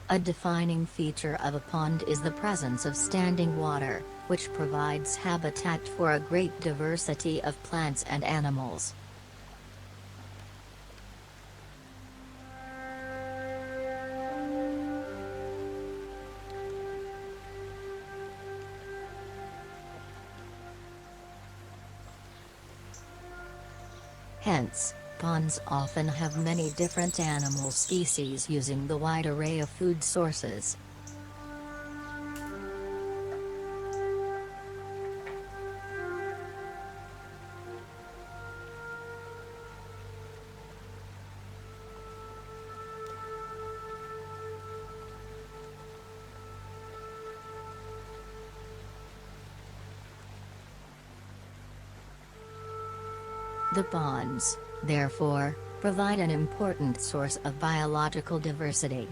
A defining feature of a pond is the presence of standing water, which provides habitat for a great diversity of plants and animals. Hence, ponds often have many different animal species using the wide array of food sources. The ponds, therefore, provide an important source of biological diversity.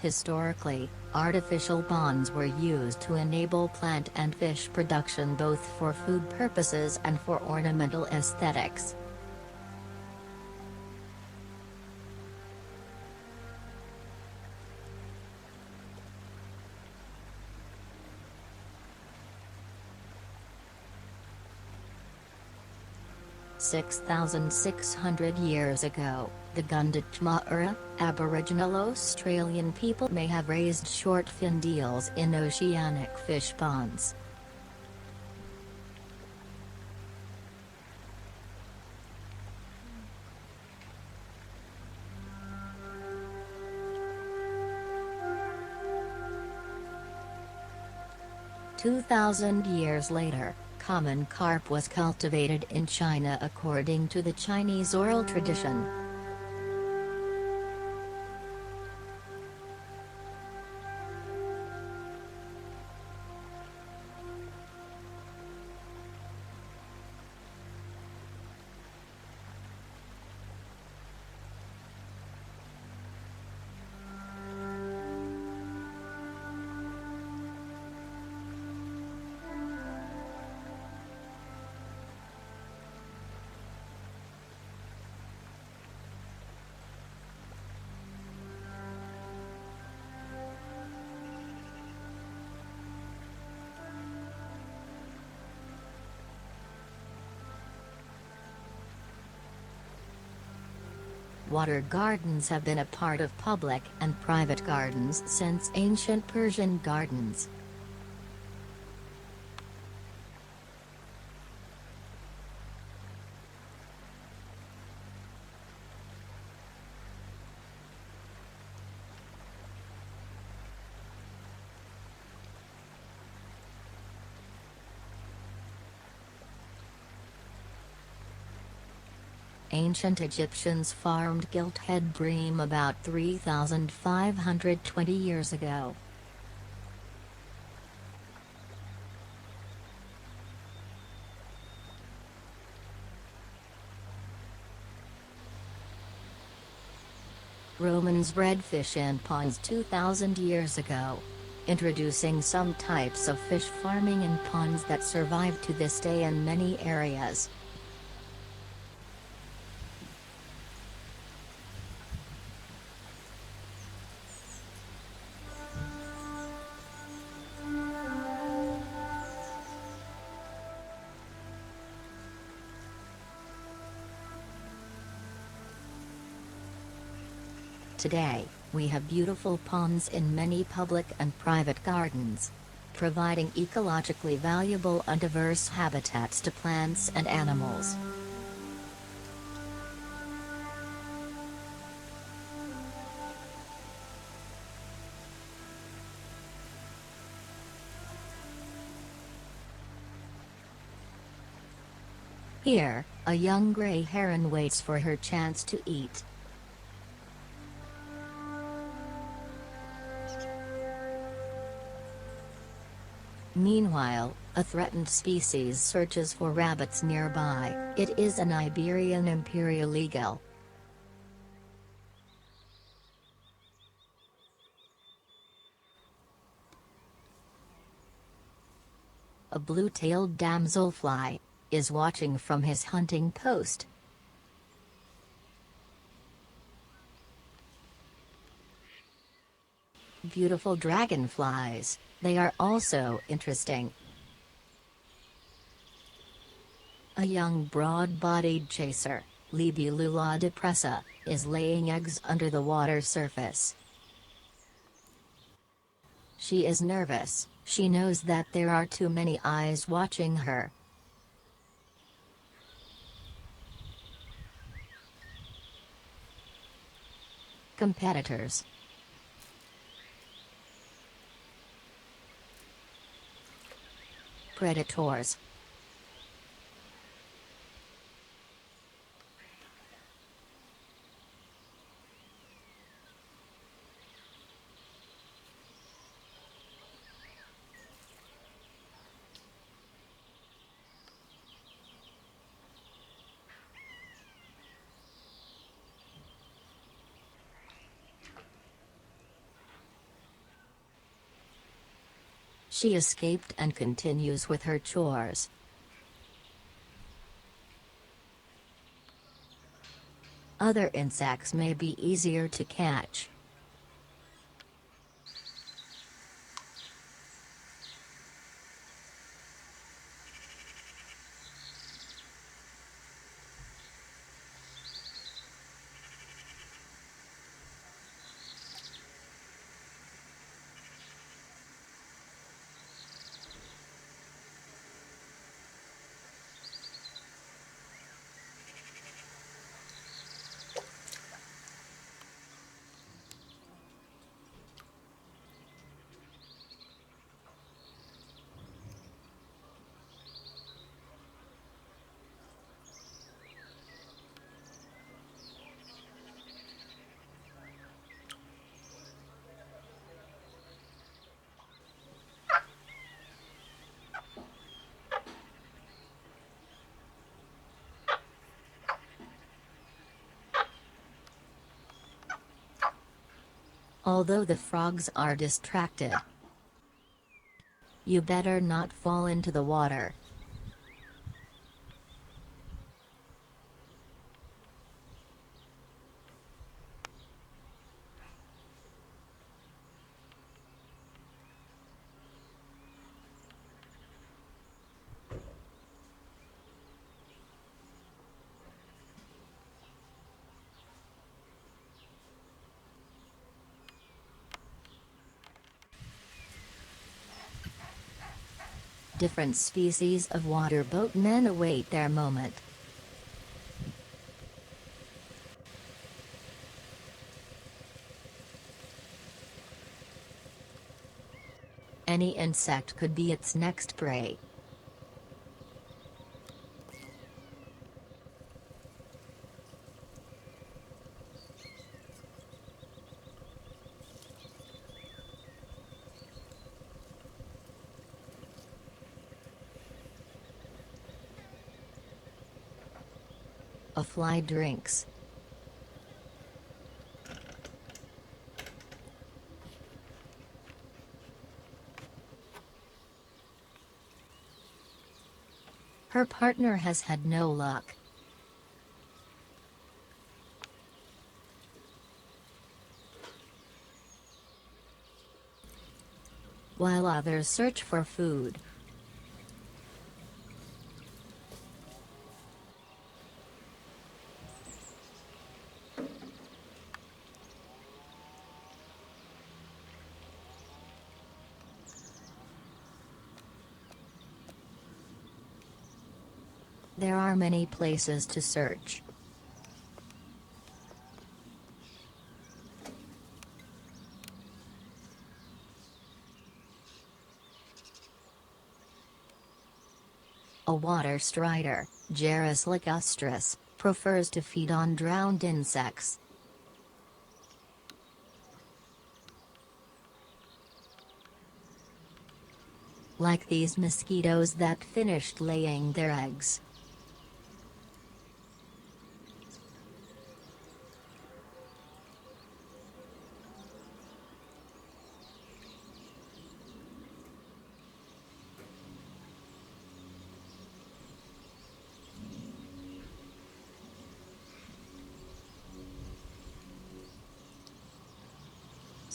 Historically, artificial ponds were used to enable plant and fish production both for food purposes and for ornamental aesthetics. $6,600 ago, the 𝐾𝐨𝐿 Aboriginal Australian people may have raised short-finned eels in oceanic fish ponds. $2,000 later, common carp was cultivated in China according to the Chinese oral tradition. Water gardens have been a part of public and private gardens since ancient Persian gardens. Ancient Egyptians farmed gilt-head bream about 3,520 years ago. Romans bred fish in ponds 2,000 years ago, introducing some types of fish farming in ponds that survive to this day in many areas. Today, we have beautiful ponds in many public and private gardens, providing ecologically valuable and diverse habitats to plants and animals. Here, a young gray heron waits for her chance to eat. Meanwhile, a threatened species searches for rabbits nearby. It is an Iberian imperial eagle. a blue-tailed damselfly, is watching from his hunting post. Beautiful dragonflies, they are also interesting. A young broad-bodied chaser, Libellula depressa, is laying eggs under the water surface. She is nervous, she knows that there are too many eyes watching her. Competitors. Predators. She escaped and continues with her chores. Other insects may be easier to catch. Although the frogs are distracted, you better not fall into the water. Different species of water boatmen await their moment. Any insect could be its next prey. A fly drinks. Her partner has had no luck. While others search for food. There are many places to search. A water strider, Gerris lacustris, prefers to feed on drowned insects. Like these mosquitoes that finished laying their eggs.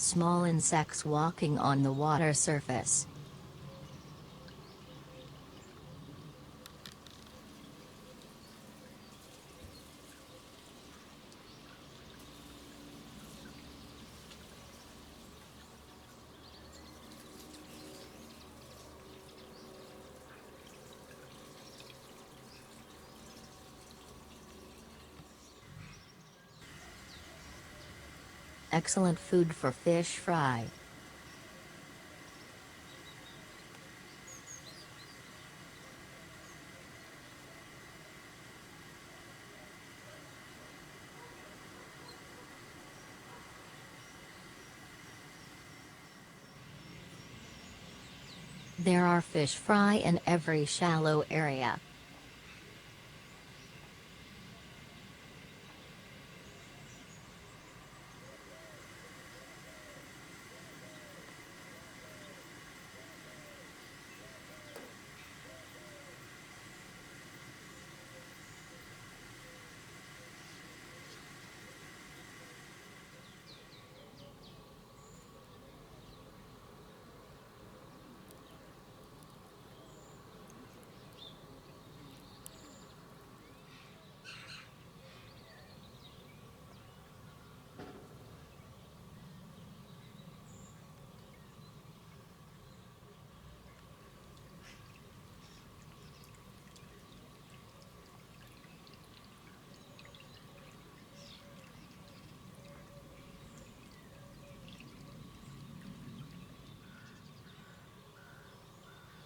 small insects walking on the water surface. Excellent food for fish fry. There are fish fry in every shallow area.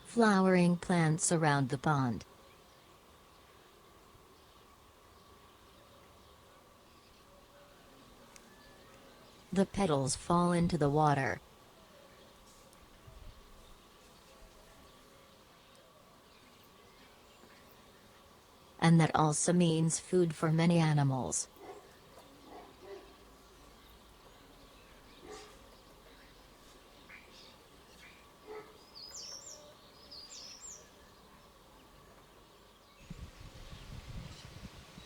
Flowering plants around the pond. The petals fall into the water. And that also means food for many animals.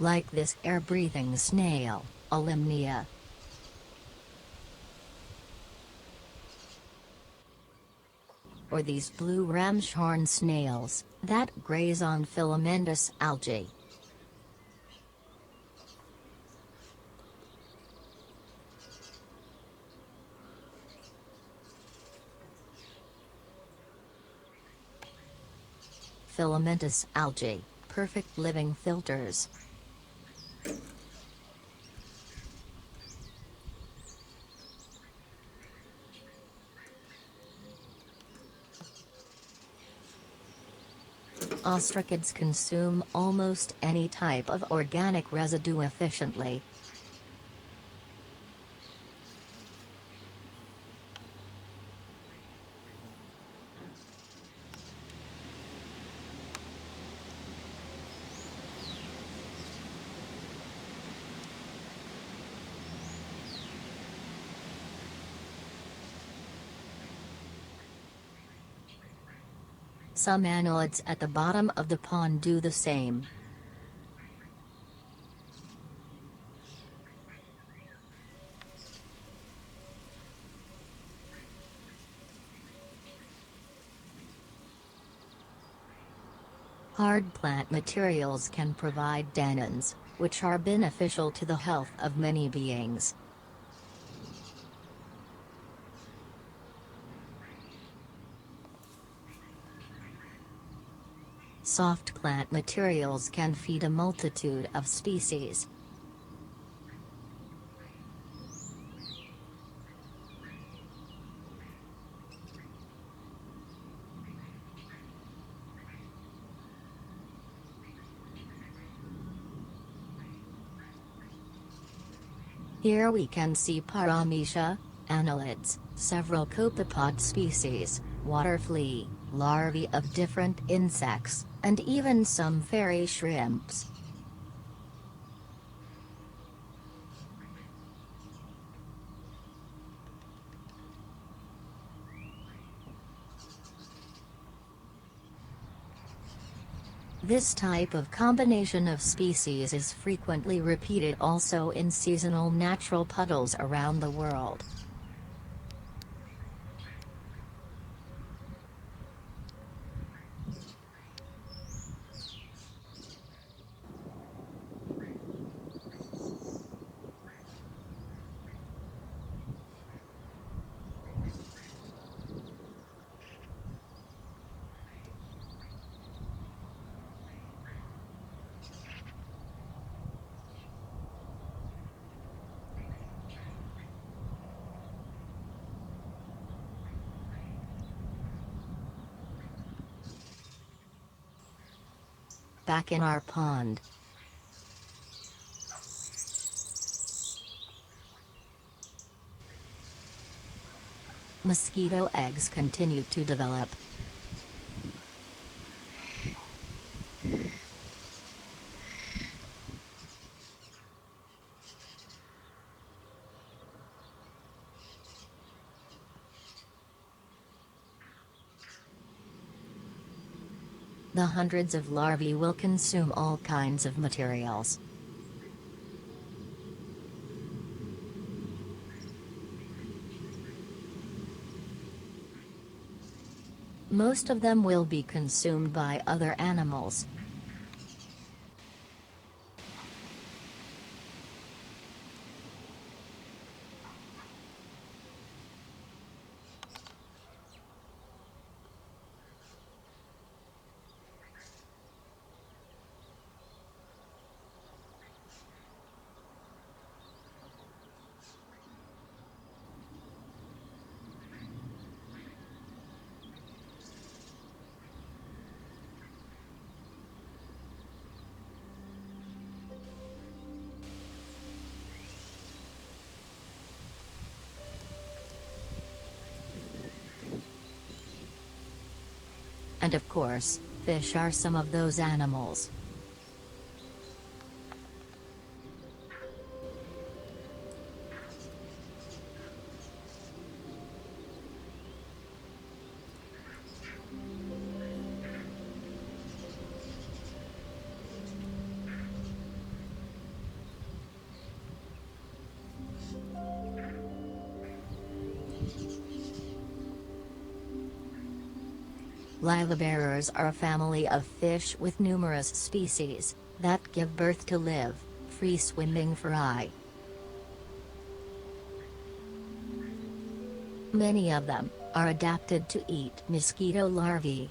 Like this air-breathing snail, 𝐋𝐤𝐟𝐞. Or these blue ramshorn snails, that graze on filamentous algae. Filamentous algae, perfect living filters. Ostracids consume almost any type of organic residue efficiently. Some annelids at the bottom of the pond do the same. Hard plant materials can provide tannins, which are beneficial to the health of many beings. Soft plant materials can feed a multitude of species. Here we can see paramecia, annelids, several copepod species, water flea, larvae of different insects, and even some fairy shrimps. This type of combination of species is frequently repeated also in seasonal natural puddles around the world. back in our pond. Mosquito eggs continue to develop. The hundreds of larvae will consume all kinds of materials. Most of them will be consumed by other animals. And of course, fish are some of those animals. Livebearers are a family of fish with numerous species that give birth to live, free-swimming fry. Many of them are adapted to eat mosquito larvae.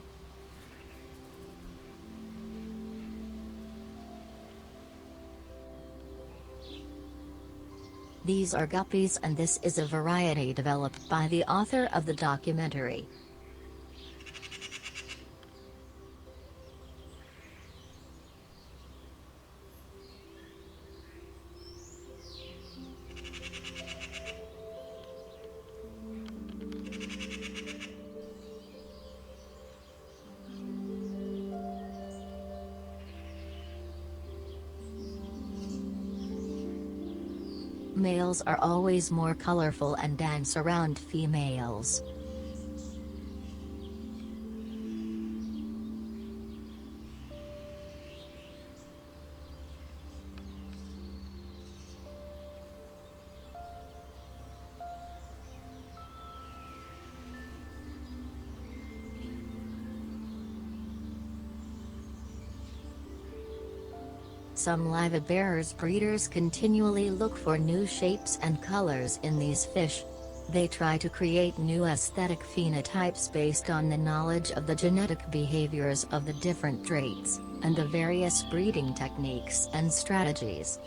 These are guppies, and this is a variety developed by the author of the documentary. Males are always more colorful and dance around females. Some livebearers breeders continually look for new shapes and colors in these fish. They try to create new aesthetic phenotypes based on the knowledge of the genetic behaviors of the different traits, and the various breeding techniques and strategies.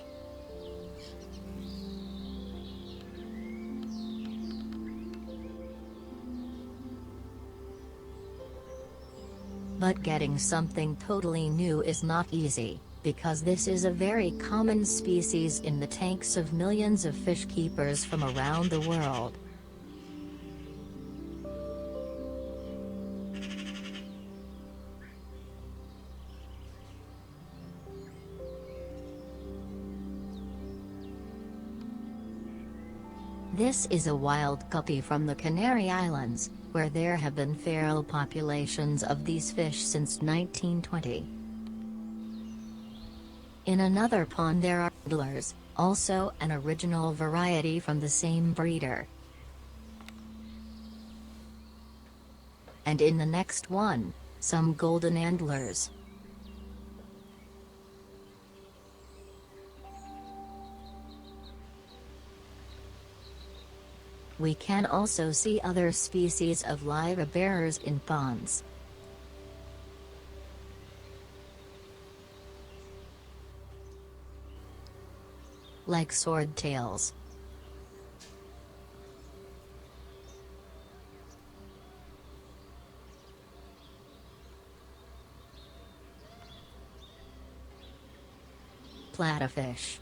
But getting something totally new is not easy, because this is a very common species in the tanks of millions of fish keepers from around the world. This is a wild guppy from the Canary Islands, where there have been feral populations of these fish since 1920. In another pond there are anglers, also an original variety from the same breeder. And in the next one, some golden antlers. We can also see other species of livebearers in ponds. Like swordtails. platyfish.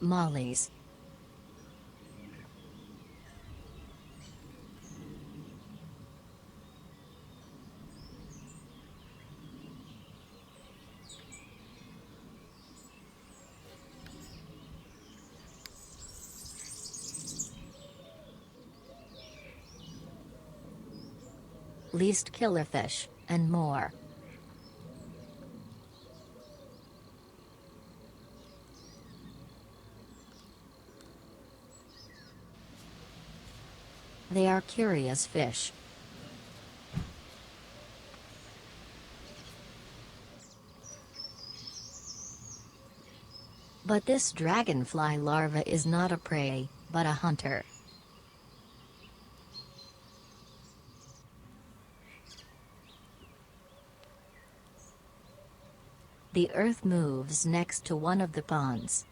Mollies. Least killerfish, and more. They are curious fish. But this dragonfly larva is not a prey, but a hunter. The earth moves next to one of the ponds.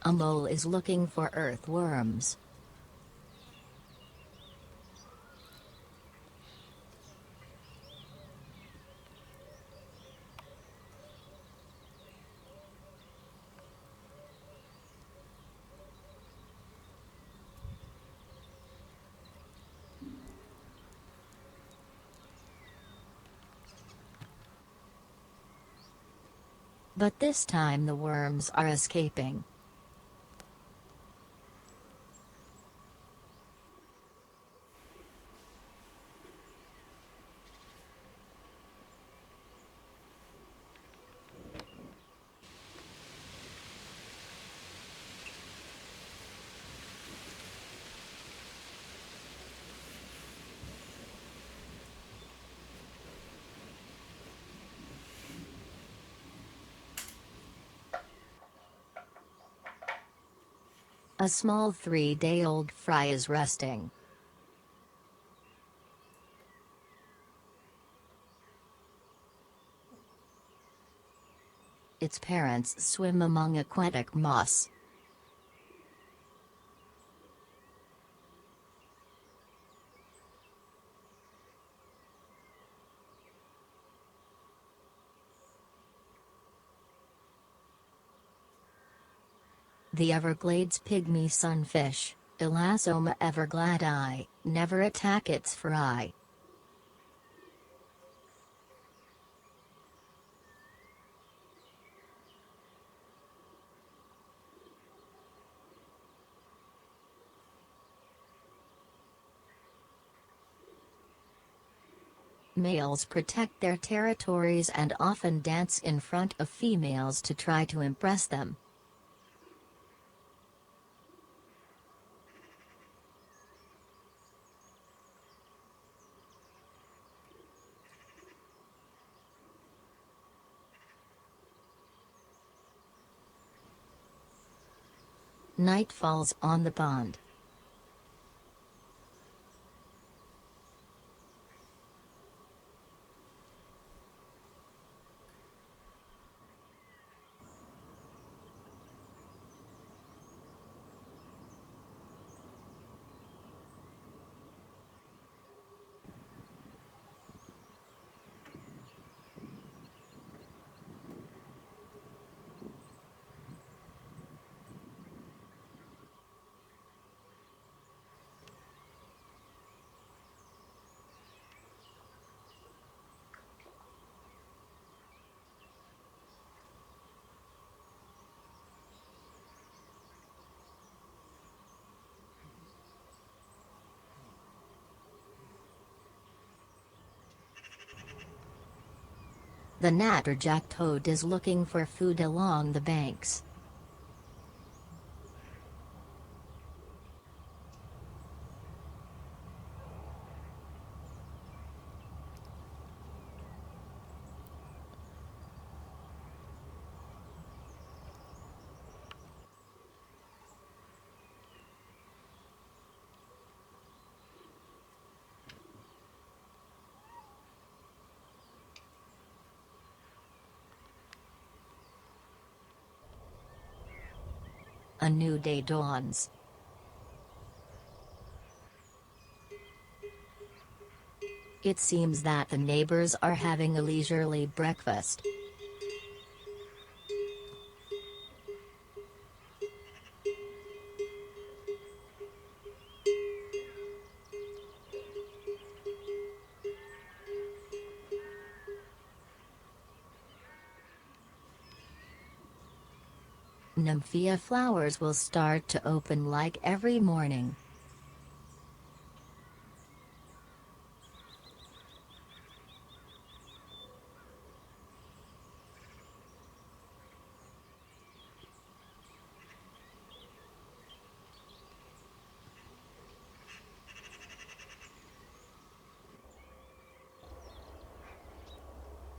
A mole is looking for earthworms. But this time the worms are escaping. A small 3-day-old fry is resting. Its parents swim among aquatic moss. The Everglades pygmy sunfish, Elassoma evergladi, never attack its fry. Males protect their territories and often dance in front of females to try to impress them. Night falls on the pond. The natterjack toad is looking for food along the banks. A new day dawns. It seems that the neighbors are having a leisurely breakfast. Nymphaea flowers will start to open like every morning.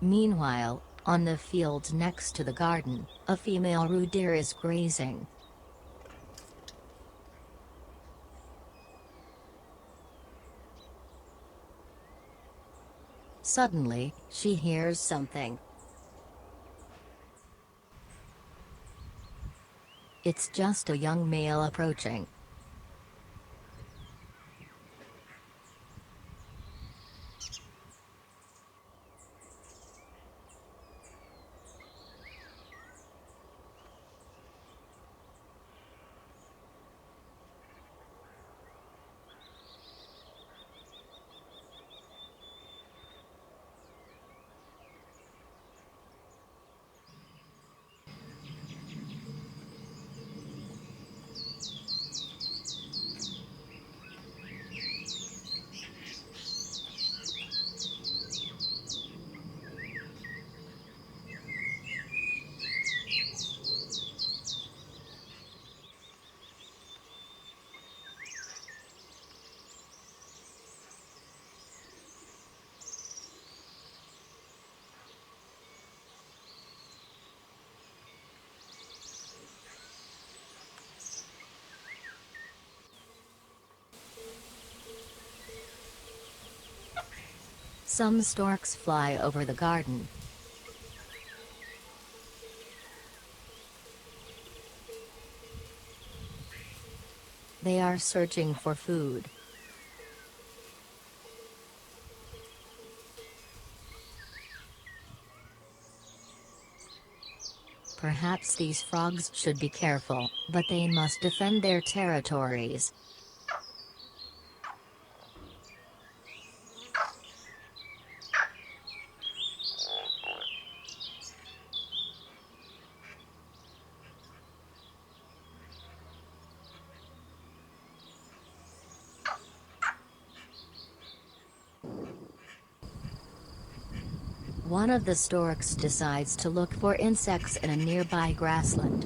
Meanwhile, on the fields next to the garden, a female roe deer is grazing. Suddenly, she hears something. It's just a young male approaching. Some storks fly over the garden. They are searching for food. Perhaps these frogs should be careful, but they must defend their territories. One of the storks decides to look for insects in a nearby grassland.